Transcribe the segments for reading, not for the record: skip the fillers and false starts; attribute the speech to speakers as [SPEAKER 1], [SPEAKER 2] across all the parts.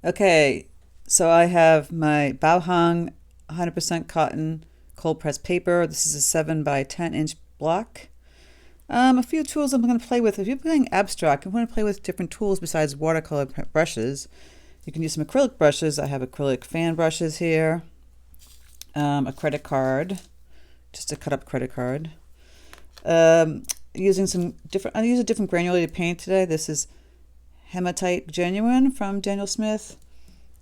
[SPEAKER 1] Okay, so I have my Bauhang 100% cotton cold pressed paper. This is a 7 by 10-inch block. A few tools I'm going to play with. If you're playing abstract, you want to play with different tools besides watercolor brushes. You can use some acrylic brushes. I have acrylic fan brushes here. A credit card, just to cut up credit card. Using some different, I use a different granulated paint today. This is Hermite Genuine from Daniel Smith.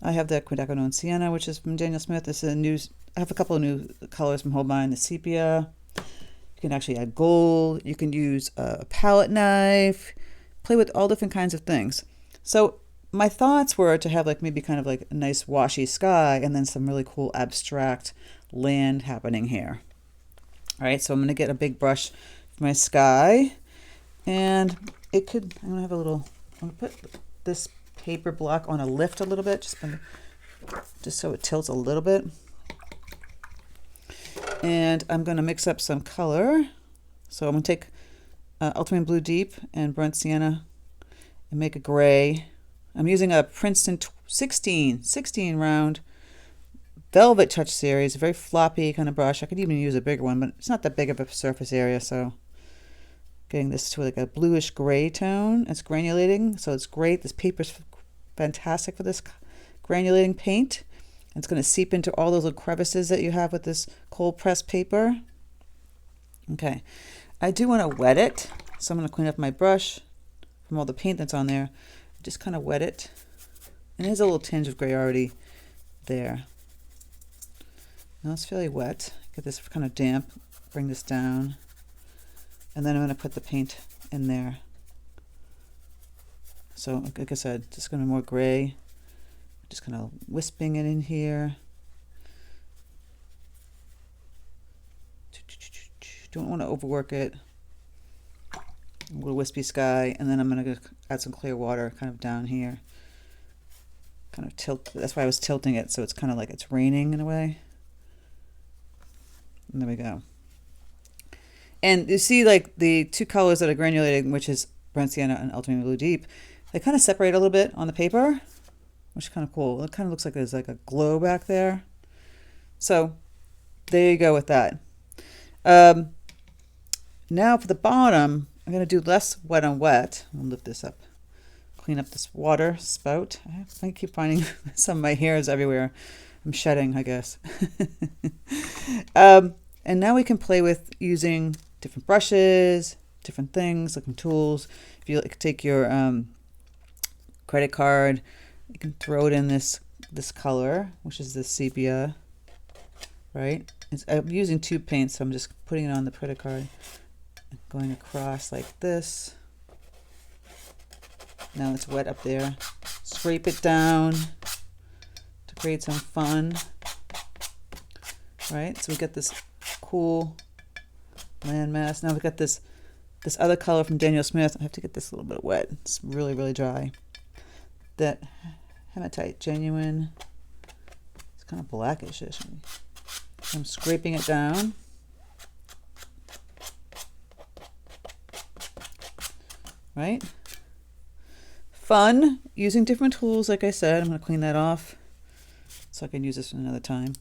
[SPEAKER 1] I have the Quinacridone Sienna, which is from Daniel Smith. This is a new, I have a couple of new colors from Holbein, the sepia. You can actually add gold. You can use a palette knife, play with all different kinds of things. So my thoughts were to have like maybe kind of like a nice washy sky and then some really cool abstract land happening here. All right, so I'm going to get a big brush for my sky, and it could, I'm going to have a little, I'm going to put this paper block on a lift a little bit, just so it tilts a little bit. And I'm going to mix up some color. So I'm going to take ultramarine blue deep and burnt sienna and make a gray. I'm using a Princeton 16 round Velvet Touch series, a very floppy kind of brush. I could even use a bigger one, but it's not that big of a surface area, so getting this to like a bluish gray tone. It's granulating, so it's great. This paper's fantastic for this granulating paint. It's going to seep into all those little crevices that you have with this cold pressed paper. Okay, I do want to wet it, so I'm going to clean up my brush from all the paint that's on there. Just kind of wet it, and there's a little tinge of gray already there. Now it's fairly wet. Get this kind of damp, bring this down, and then I'm going to put the paint in there. So like I said, just going to be more gray. Just kind of wisping it in here. Don't want to overwork it. A little wispy sky, and then I'm going to add some clear water kind of down here. Kind of tilt, that's why I was tilting it, so it's kind of like it's raining in a way. And there we go. And you see like the two colors that are granulating, which is burnt sienna and ultramarine blue deep, they kind of separate a little bit on the paper, which is kind of cool. It kind of looks like there's like a glow back there. So there you go with that. Now for the bottom, I'm going to do less wet on wet. I'll lift this up, clean up this water spout. I keep finding some of my hairs everywhere. I'm shedding, I guess. And now we can play with using different brushes, different things, looking tools. If you take your credit card, you can throw it in this color, which is the sepia, right? I'm using tube paint, so I'm just putting it on the credit card, going across like this. Now it's wet up there. Scrape it down to create some fun, right? So we get this cool landmass. Now we've got this other color from Daniel Smith. I have to get this a little bit wet. It's really, really dry. That Hematite Genuine. It's kind of blackish. I'm scraping it down. Right? Fun using different tools, like I said. I'm going to clean that off so I can use this another time.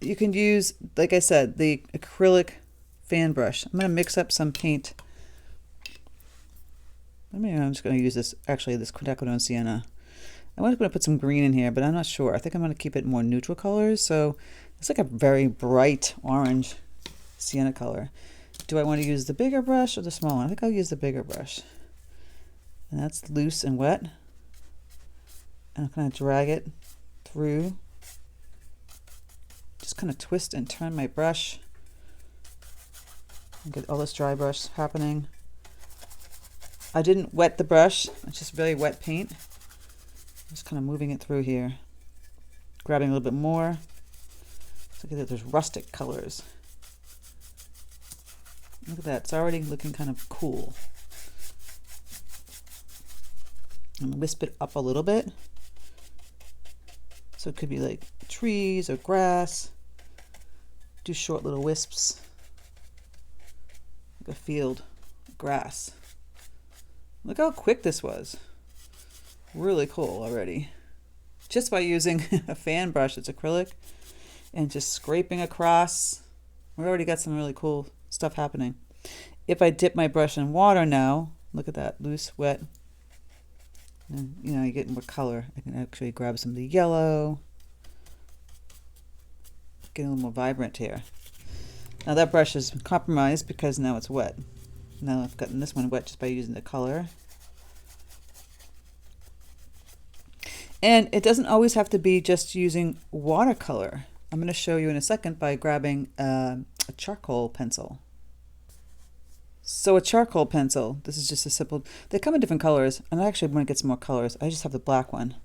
[SPEAKER 1] You can use, like I said, the acrylic fan brush. I'm going to mix up some paint. I'm just going to use this Quinacridone Sienna. I was going to put some green in here, but I'm not sure. I think I'm going to keep it more neutral colors. So it's like a very bright orange sienna color. Do I want to use the bigger brush or the small one? I think I'll use the bigger brush. And that's loose and wet. And I'm going to drag it through. Just kind of twist and turn my brush. And get all this dry brush happening. I didn't wet the brush. It's just really wet paint. Just kind of moving it through here. Grabbing a little bit more. So look at that, there's rustic colors. Look at that, it's already looking kind of cool. I'm gonna wisp it up a little bit. So it could be like trees or grass. Do short little wisps. Like a field, grass. Look how quick this was. really cool already. Just by using a fan brush, it's acrylic, and just scraping across. We already got some really cool stuff happening. If I dip my brush in water now, look at that, loose, wet, and you know, you get more color. I can actually grab some of the yellow, get a little more vibrant here. Now that brush is compromised because now it's wet. Now I've gotten this one wet just by using the color. And it doesn't always have to be just using watercolor. I'm going to show you in a second by grabbing a charcoal pencil. So a charcoal pencil, this is just a simple, they come in different colors, and I actually want to get some more colors. I just have the black one.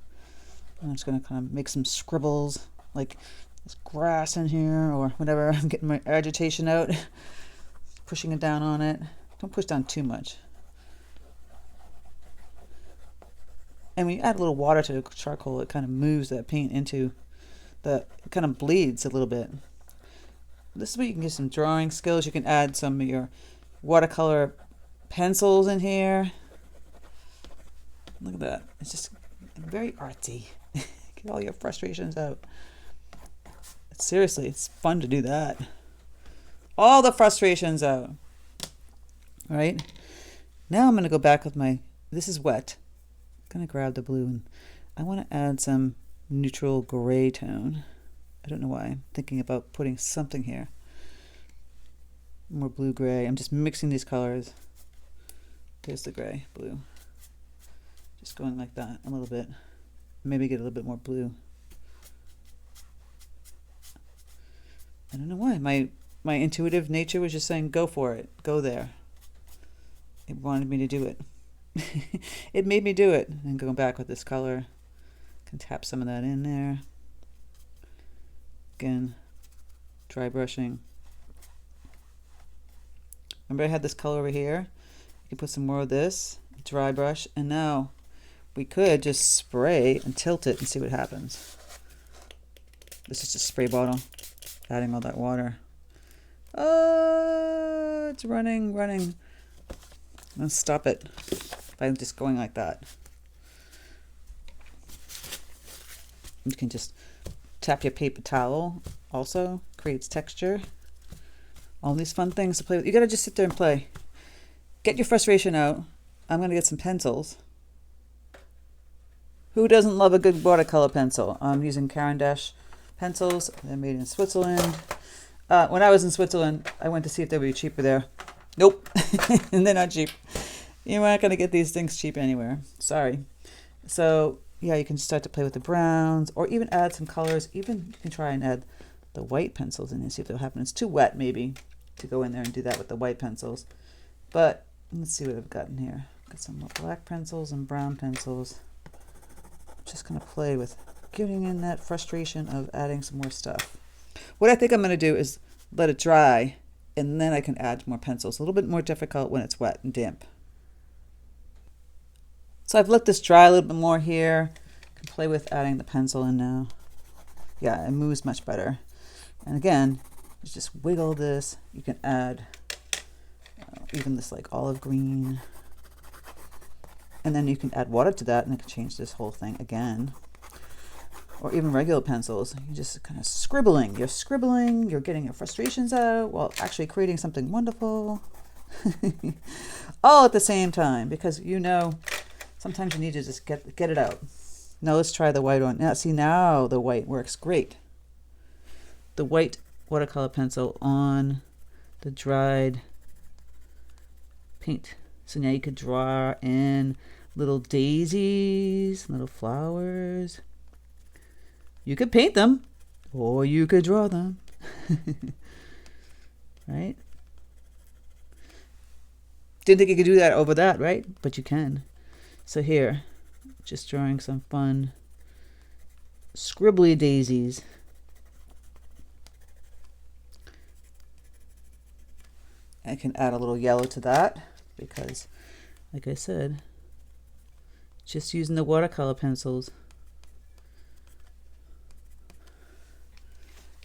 [SPEAKER 1] I'm just going to kind of make some scribbles, like there's grass in here or whatever. I'm getting my agitation out, pushing it down on it. Don't push down too much. And when you add a little water to charcoal, it kind of moves that paint into the, it kind of bleeds a little bit. This is where you can get some drawing skills. You can add some of your watercolor pencils in here. Look at that. It's just very artsy. Get all your frustrations out. Seriously, it's fun to do that. All the frustrations out. All right. Now I'm going to go back with my, this is wet. I'm going to grab the blue, and I want to add some neutral gray tone. I don't know why. I'm thinking about putting something here. More blue gray. I'm just mixing these colors. There's the gray, blue. Just going like that a little bit. Maybe get a little bit more blue. I don't know why. My intuitive nature was just saying, go for it. Go there. It wanted me to do it. It made me do it. And going back with this color. Can tap some of that in there. Again, dry brushing. Remember I had this color over here? You can put some more of this, dry brush, and now we could just spray and tilt it and see what happens. This is just a spray bottle, adding all that water. Oh, it's running. Let's stop it by just going like that. You can just tap your paper towel also, creates texture. All these fun things to play with. You gotta just sit there and play. Get your frustration out. I'm gonna get some pencils. Who doesn't love a good watercolor pencil? I'm using carand'ache pencils. They're made in Switzerland. When I was in Switzerland, I went to see if they would be cheaper there. Nope. And they're not cheap. You're not gonna get these things cheap anywhere. Sorry. So yeah, you can start to play with the browns or even add some colors. Even you can try and add the white pencils in and see if that'll happen. It's too wet maybe to go in there and do that with the white pencils. But let's see what I've got in here. Got some more black pencils and brown pencils. Just gonna play with getting in that frustration of adding some more stuff. What I think I'm gonna do is let it dry and then I can add more pencils. A little bit more difficult when it's wet and damp. So I've let this dry a little bit more here. I can play with adding the pencil in now. Yeah, it moves much better. And again, just wiggle this. You can add even this like olive green. And then you can add water to that and it can change this whole thing again. Or even regular pencils. You're just kind of scribbling. You're scribbling, you're getting your frustrations out while actually creating something wonderful. All at the same time, because you know, sometimes you need to just get it out. Now let's try the white one. Now see, now the white works great. The white watercolor pencil on the dried paint. So now you could draw in little daisies, little flowers. You could paint them or you could draw them. Right? Didn't think you could do that over that, right? But you can. So here, just drawing some fun scribbly daisies. I can add a little yellow to that because, like I said, just using the watercolor pencils.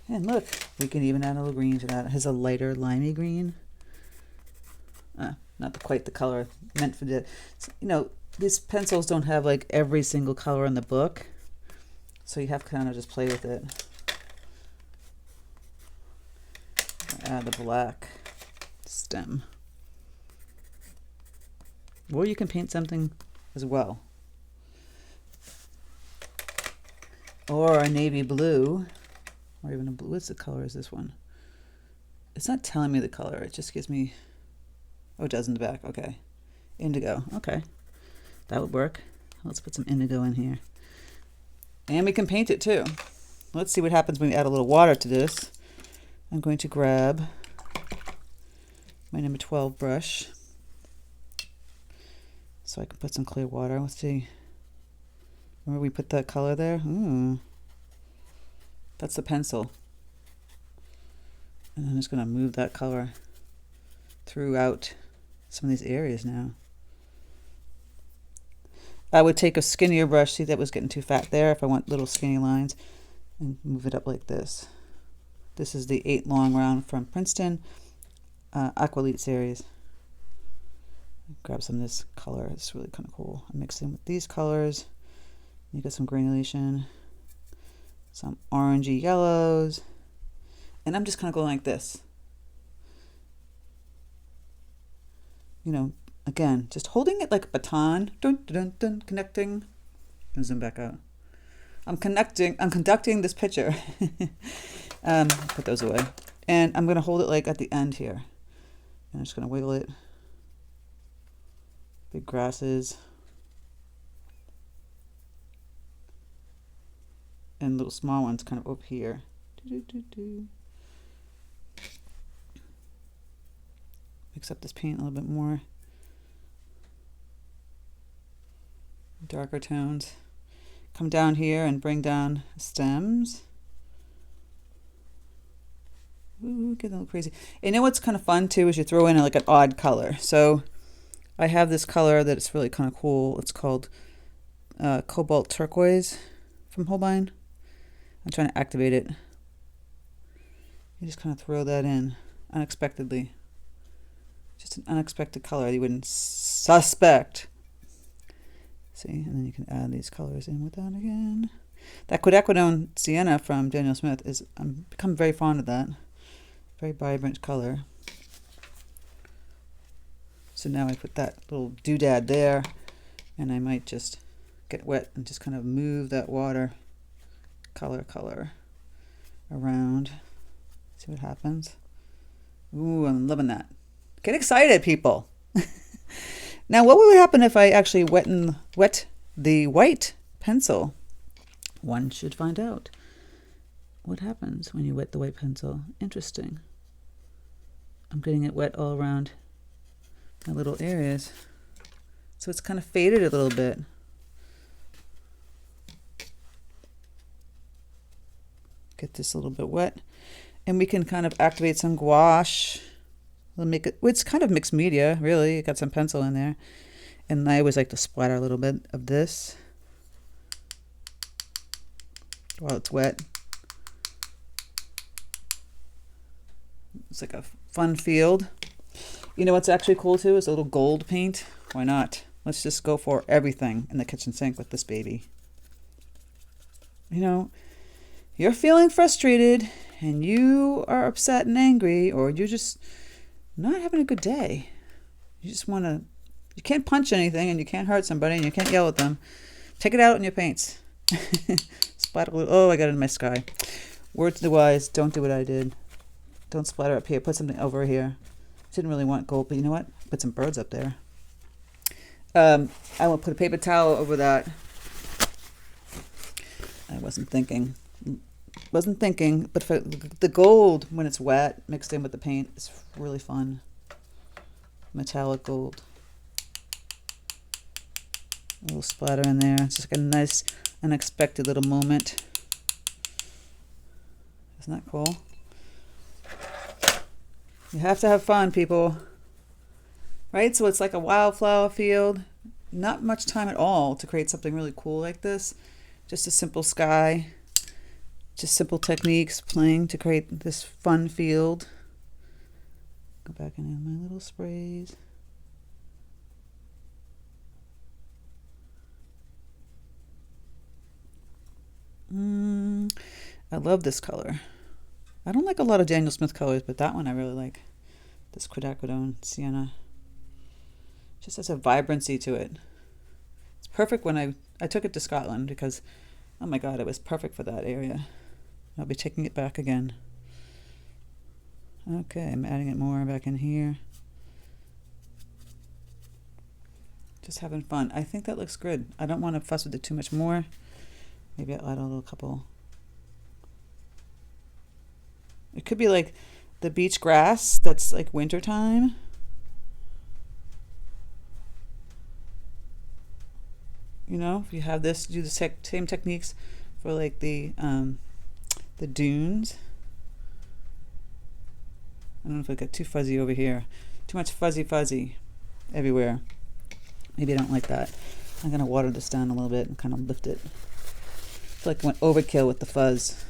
[SPEAKER 1] And look, we can even add a little green to that. It has a lighter limey green. Not quite the color meant for the, you know, these pencils don't have like every single color in the book, so you have to kind of just play with it. Add the black stem. Or you can paint something as well. Or a navy blue, or even a blue. What's the color is this one? It's not telling me the color. It just gives me, oh, it does in the back. Okay. Indigo. Okay. That would work. Let's put some indigo in here. And we can paint it too. Let's see what happens when we add a little water to this. I'm going to grab my number 12 brush so I can put some clear water. Let's see. Where we put that color there? Ooh. That's the pencil. And I'm just going to move that color throughout some of these areas now. I would take a skinnier brush, see that was getting too fat there if I want little skinny lines, and move it up like this. This is the 8 long round from Princeton Aqua series. Grab some of this color, it's really kind of cool. I mix in with these colors. You get some granulation, some orangey yellows, and I'm just kind of going like this. You know, again, just holding it like a baton, dun, dun, dun, connecting. And zoom back out. I'm conducting this picture. Put those away. And I'm going to hold it like at the end here. And I'm just going to wiggle it. Big grasses. And little small ones kind of up here. Mix up this paint a little bit more. Darker tones. Come down here and bring down stems. Ooh, getting a little crazy. And you know what's kind of fun too is you throw in like an odd color. So I have this color that's really kind of cool. It's called cobalt turquoise from Holbein. I'm trying to activate it. You just kind of throw that in unexpectedly. Just an unexpected color you wouldn't suspect. See, and then you can add these colors in with that again. That quinacridone Sienna from Daniel Smith is, I'm become very fond of that. Very vibrant color. So now I put that little doodad there, and I might just get wet and just kind of move that water color around. See what happens. Ooh, I'm loving that. Get excited, people. Now, what would happen if I actually wet the white pencil? One should find out. What happens when you wet the white pencil? Interesting. I'm getting it wet all around my little areas. So it's kind of faded a little bit. Get this a little bit wet. And we can kind of activate some gouache. We'll make it, it's kind of mixed media, really. You got some pencil in there. And I always like to splatter a little bit of this while it's wet. It's like a fun field. You know what's actually cool too is a little gold paint. Why not? Let's just go for everything in the kitchen sink with this baby. You know, you're feeling frustrated and you are upset and angry, or you're just not having a good day. You just want to, you can't punch anything and you can't hurt somebody and you can't yell at them. Take it out in your paints. Splatter a little, oh, I got it in my sky. Word to the wise, don't do what I did. Don't splatter up here. Put something over here. Didn't really want gold, but you know what? Put some birds up there. I will put a paper towel over that. I wasn't thinking, but for the gold, when it's wet, mixed in with the paint, is really fun. Metallic gold. A little splatter in there. It's just like a nice, unexpected little moment. Isn't that cool? You have to have fun, people. Right? So it's like a wildflower field. Not much time at all to create something really cool like this. Just a simple sky. Just simple techniques playing to create this fun field. Go back in my little sprays. I love this color. I don't like a lot of Daniel Smith colors, but that one I really like. This quinacridone Sienna. Just has a vibrancy to it. It's perfect when I took it to Scotland because, oh my God, it was perfect for that area. I'll be taking it back again. Okay, I'm adding it more back in here. Just having fun. I think that looks good. I don't want to fuss with it too much more. Maybe I'll add a little couple. It could be like the beach grass that's like wintertime. You know, if you have this, do the same techniques for like the dunes. I don't know if I got too fuzzy over here. Too much fuzzy everywhere. Maybe I don't like that. I'm going to water this down a little bit and kind of lift it. I feel like I went overkill with the fuzz.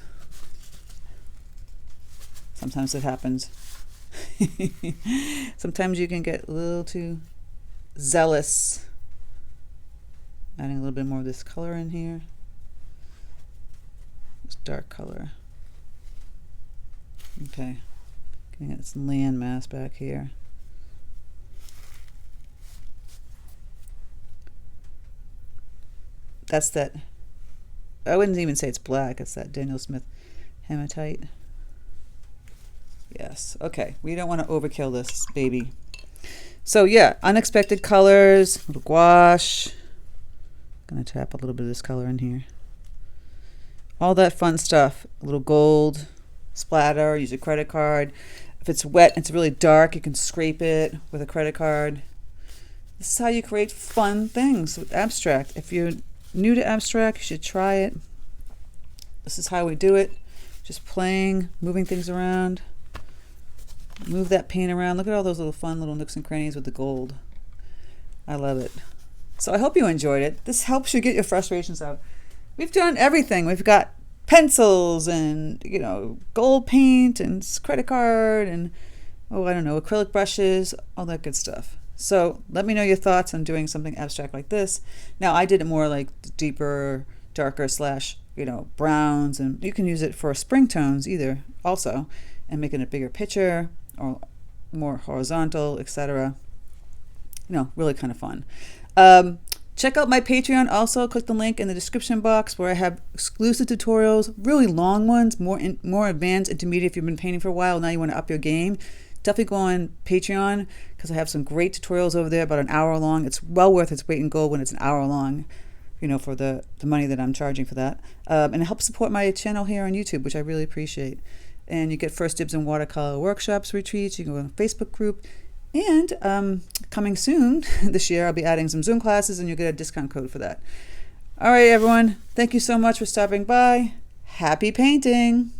[SPEAKER 1] Sometimes it happens. Sometimes you can get a little too zealous. Adding a little bit more of this color in here. This dark color. Okay. Getting this land mass back here. That's that. I wouldn't even say it's black. It's that Daniel Smith hematite. Yes. Okay. We don't want to overkill this baby. So yeah, unexpected colors, little gouache. Gonna tap a little bit of this color in here. All that fun stuff. A little gold splatter. Use a credit card. If it's wet and it's really dark, you can scrape it with a credit card. This is how you create fun things with abstract. If you're new to abstract, you should try it. This is how we do it. Just playing, moving things around. Move that paint around. Look at all those little fun little nooks and crannies with the gold. I love it. So I hope you enjoyed it. This helps you get your frustrations out. We've done everything. We've got pencils and, you know, gold paint and credit card and, oh, I don't know, acrylic brushes, all that good stuff. So let me know your thoughts on doing something abstract like this. Now I did it more like deeper, darker slash, you know, browns, and you can use it for spring tones either also, and making a bigger picture or more horizontal, etc. You know, really kind of fun. Check out my Patreon also. Click the link in the description box where I have exclusive tutorials, really long ones, more advanced, intermediate. If you've been painting for a while, now you want to up your game, definitely go on Patreon because I have some great tutorials over there, about an hour long. It's well worth its weight in gold when it's an hour long, you know, for the money that I'm charging for that. And it helps support my channel here on YouTube, which I really appreciate. And you get first dibs in watercolor workshops, retreats. You can go on a Facebook group. And coming soon this year, I'll be adding some Zoom classes, and you'll get a discount code for that. All right, everyone. Thank you so much for stopping by. Happy painting.